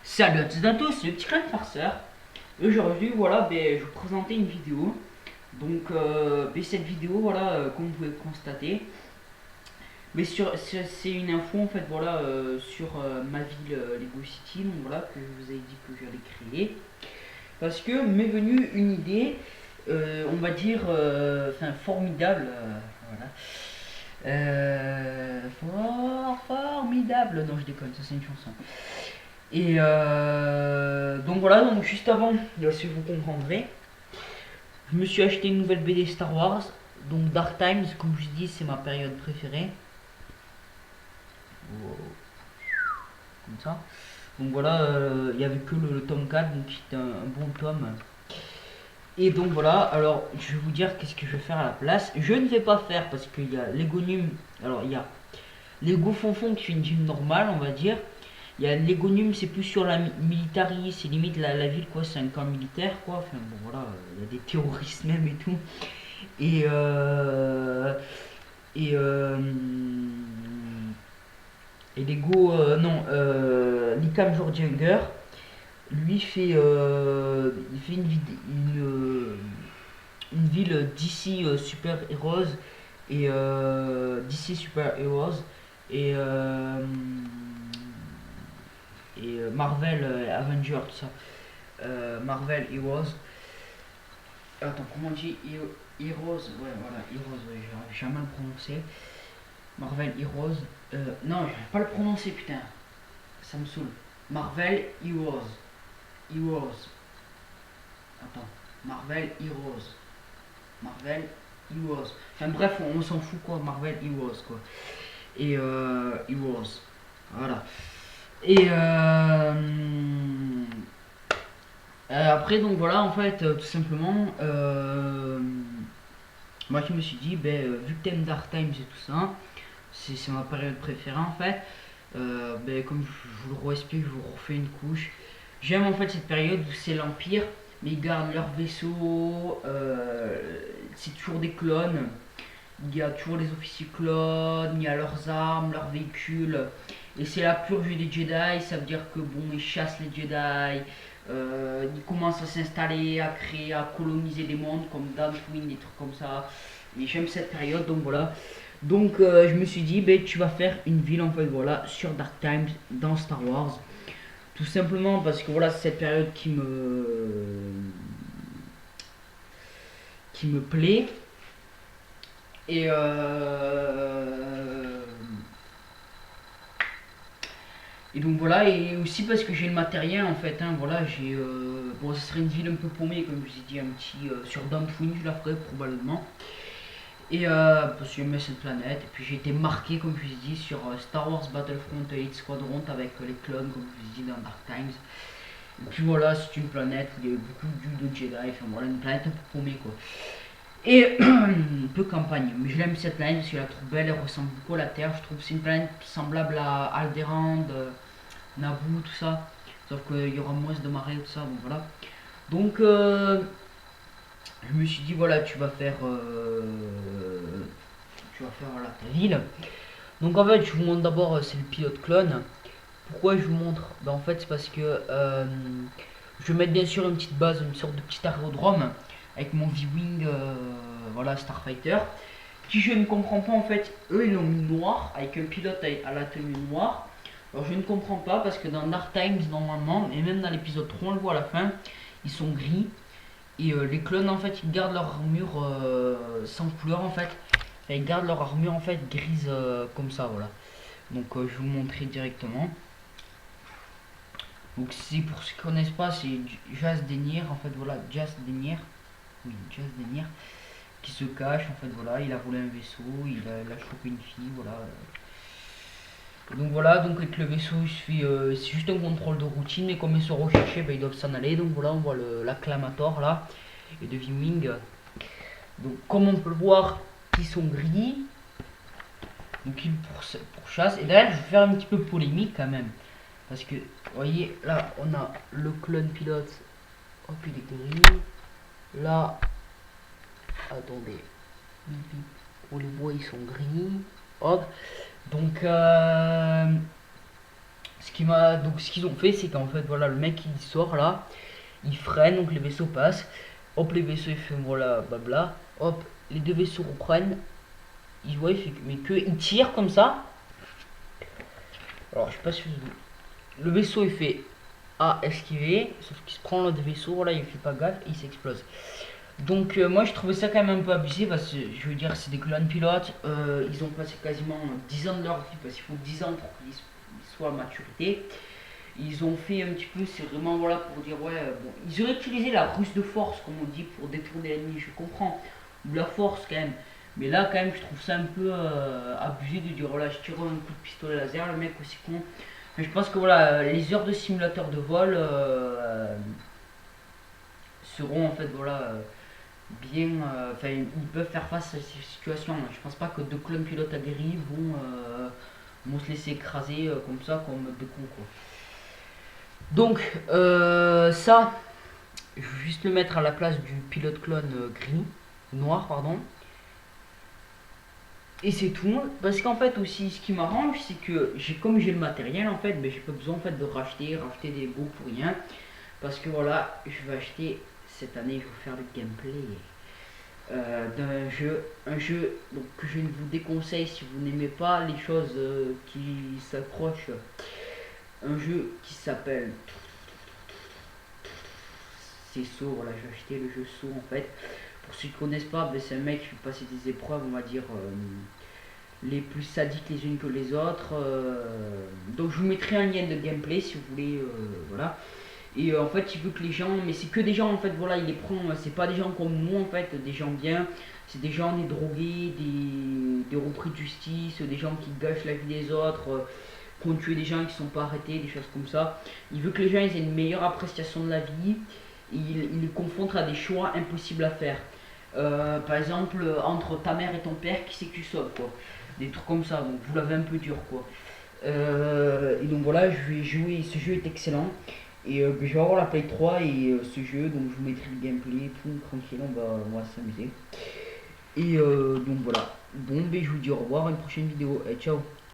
Salut à tous et à tous, c'est le petit crâne farceur. Aujourd'hui, voilà, je vais vous présenter une vidéo. Donc, cette vidéo, voilà, comme vous pouvez le constater, c'est une info en fait, voilà, sur ma ville Lego City, donc voilà, que je vous ai dit que j'allais créer. Parce que m'est venue une idée, on va dire, enfin, formidable, voilà. Formidable, non, je déconne, ça c'est une chanson. Et donc voilà, donc juste avant, si vous comprendrez, je me suis acheté une nouvelle BD Star Wars. Donc Dark Times, comme je dis, c'est ma période préférée. Wow. Comme ça. Donc voilà, il n'y avait que le tome 4, donc c'était un bon tome. Et donc voilà, alors je vais vous dire qu'est-ce que je vais faire à la place. Je ne vais pas faire parce qu'il y a Lego Num. Alors il y a Lego Fonfon qui est une gym normale, on va dire. Il y a Legonium, c'est plus sur la militari, c'est limite la ville, quoi, c'est un camp militaire, quoi. Enfin, bon, voilà, il y a des terroristes même et tout. Et, et, euh, et Lego, non, Likam Jordinger, lui il fait une ville d'ici Super Heroes et d'ici Super Heroes et Marvel Avengers, tout ça. Marvel Heroes. Attends, comment on dit Heroes? Ouais, voilà, Heroes, ouais, j'arrive jamais à le prononcer. Marvel Heroes. Non, j'arrive pas à le prononcer, putain. Ça me saoule. Marvel Heroes. Heroes. Attends. Marvel Heroes. Marvel Heroes. Enfin bref, on s'en fout, quoi. Marvel Heroes, quoi. Et Heroes. Voilà. Et après, donc voilà, en fait, tout simplement, moi je me suis dit, vu que t'aimes Dark Times et tout ça, c'est ma période préférée en fait. Comme je vous le explique, je vous refais une couche. J'aime en fait cette période où c'est l'Empire, mais ils gardent leurs vaisseaux, c'est toujours des clones. Il y a toujours les officiers clones, il y a leurs armes, leurs véhicules. Et c'est la purge des Jedi, ça veut dire que bon, ils chassent les Jedi, ils commencent à s'installer, à créer, à coloniser des mondes comme Dantooine, des trucs comme ça. Et j'aime cette période, donc voilà. Donc je me suis dit, tu vas faire une ville en fait, voilà, sur Dark Times, dans Star Wars. Tout simplement parce que voilà, c'est cette période qui me plaît. Et Et donc voilà, et aussi parce que j'ai le matériel en fait, hein, voilà, j'ai. Bon, ce serait une ville un peu paumée, comme je vous ai dit, un petit. Sur Dantooine, je la ferai probablement. Et parce que j'aimais cette planète, et puis j'ai été marqué, comme je vous ai dit, sur Star Wars Battlefront Elite Squadron avec les clones, comme je vous ai dit dans Dark Times. Et puis voilà, c'est une planète où il y a beaucoup de Jedi, enfin voilà, une planète un peu paumée quoi. Et un peu campagne, mais je l'aime cette planète parce que je la trouve belle, elle ressemble beaucoup à la Terre, je trouve que c'est une planète semblable à Alderaan. Naboo, tout ça. Sauf qu'il y aura moins de marée, tout ça, bon voilà. Donc, je me suis dit, voilà, tu vas faire voilà, ta ville. Donc, en fait, je vous montre d'abord, c'est le pilote clone. Pourquoi je vous montre? En fait, c'est parce que je vais mettre bien sûr une petite base, une sorte de petit aérodrome avec mon V-Wing, voilà, Starfighter. Qui je ne comprends pas en fait, eux ils l'ont mis noir avec un pilote à la tenue noire. Alors je ne comprends pas parce que dans Dark Times normalement, et même dans l'épisode 3 on le voit à la fin, ils sont gris. Et les clones en fait ils gardent leur armure sans couleur en fait. Enfin, ils gardent leur armure en fait grise comme ça voilà. Donc je vais vous montrer directement. Donc c'est pour ceux qui ne connaissent pas, c'est Jas Denir en fait voilà, Jas Denir. Oui, Jas Denir qui se cache en fait voilà, il a volé un vaisseau, il a chopé une fille voilà. Donc voilà, donc avec le vaisseau il suffit, c'est juste un contrôle de routine, mais comme ils sont recherchés, ils doivent s'en aller. Donc voilà, on voit l'acclamator là, et de V-Wing. Donc comme on peut le voir, ils sont gris, donc ils pourchassent. Et d'ailleurs, je vais faire un petit peu polémique quand même, parce que, vous voyez, là on a le clone pilote, hop il est gris. Là, attendez, on les voit, ils sont gris. Hop, donc ce qu'ils ont fait, c'est qu'en fait, voilà, le mec il sort là, il freine, donc les vaisseaux passent. Hop, les vaisseaux ils font voilà, blabla. Hop, les deux vaisseaux reprennent. Il voit, il fait mais que il tire comme ça. Alors, je sais pas si le vaisseau il fait A esquiver, sauf qu'il se prend l'autre vaisseau, voilà, il fait pas gaffe, et il s'explose. Donc moi je trouvais ça quand même un peu abusé parce que je veux dire c'est des clones pilotes, ils ont passé quasiment 10 ans de leur vie parce qu'il faut 10 ans pour qu'ils soient à maturité. Ils ont fait un petit peu, c'est vraiment voilà pour dire ouais, bon, ils auraient utilisé la ruse de force comme on dit pour détourner l'ennemi, je comprends, ou la force quand même. Mais là quand même je trouve ça un peu abusé de dire voilà je tire un coup de pistolet laser, le mec aussi con. Mais je pense que voilà les heures de simulateur de vol seront en fait voilà bien, enfin ils peuvent faire face à ces situations. Je pense pas que deux clones pilotes aguerris vont se laisser écraser comme ça comme deux cons quoi. Donc ça, je vais juste le mettre à la place du pilote clone gris, noir pardon. Et c'est tout. Parce qu'en fait aussi ce qui m'arrange c'est que comme j'ai le matériel en fait, mais j'ai pas besoin en fait de racheter des beaux pour rien. Parce que voilà, je vais acheter cette année, je vais faire le gameplay d'un jeu, un jeu donc, que je ne vous déconseille si vous n'aimez pas les choses qui s'accrochent. Un jeu qui s'appelle c'est Saw, voilà, j'ai acheté le jeu Saw en fait. Pour ceux qui ne connaissent pas, ben, c'est un mec qui fait passer des épreuves, on va dire, les plus sadiques les unes que les autres. Donc je vous mettrai un lien de gameplay si vous voulez, voilà. Et en fait, il veut que les gens, mais c'est que des gens en fait, voilà, il les prend, c'est pas des gens comme nous en fait, des gens bien, c'est des gens, des drogués, des repris de justice, des gens qui gâchent la vie des autres, qui ont tué des gens qui sont pas arrêtés, des choses comme ça. Il veut que les gens ils aient une meilleure appréciation de la vie, et il les confronte à des choix impossibles à faire. Par exemple, entre ta mère et ton père, qui c'est que tu sauves quoi. Des trucs comme ça, donc vous l'avez un peu dur quoi. Et donc voilà, je vais jouer, ce jeu est excellent. Et je vais avoir la Play 3 et ce jeu, donc je vous mettrai le gameplay, tout tranquille, on va s'amuser. Et donc voilà. Bon, ben je vous dis au revoir à une prochaine vidéo. Et ciao.